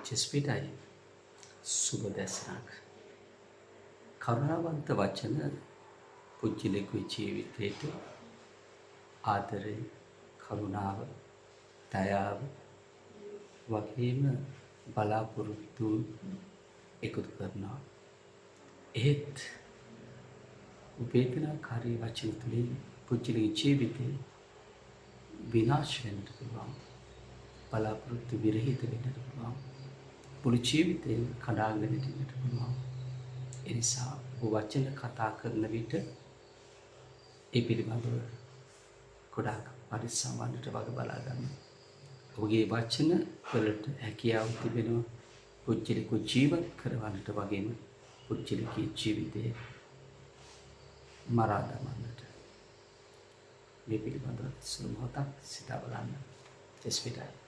චෙස්පිටයි සුබ දැසනක් කරුණාවන්ත වචන පුජ්‍යලෙකුගේ ජීවිතයට ආදරය, කරුණාව, දයාව වගේම බලාපොරොත්තු එකතු කරනවා. ඒත් උපේදනාකාරී වචන තුළින් පුජ්‍යලෙකුගේ ජීවිතේ විනාශ වෙන්න පුළුවන්. බලාපොරොත්තු විරහිත වෙන්නට පුළුවන්. මුළු ජීවිතේම කඩාගෙන යන්නට පුළුවන්. ඒ නිසා වචන කතා කරන විට ඒ පිළිබඳව ගොඩාක් පරිස්සම් වන්නට වග බලා ගන්න. ඔහුගේ වචන වලට හැකියාව තිබෙනවා පුජ්‍යලෙකු ජීවත් කරවන්නට වගේම පුජ්‍යලෙකුගේ ජීවිතේ මරා දමන්නට. මේ පිළිබඳව සුළු මොහොතක් සිතා බලන්න. චෙස්පිටයි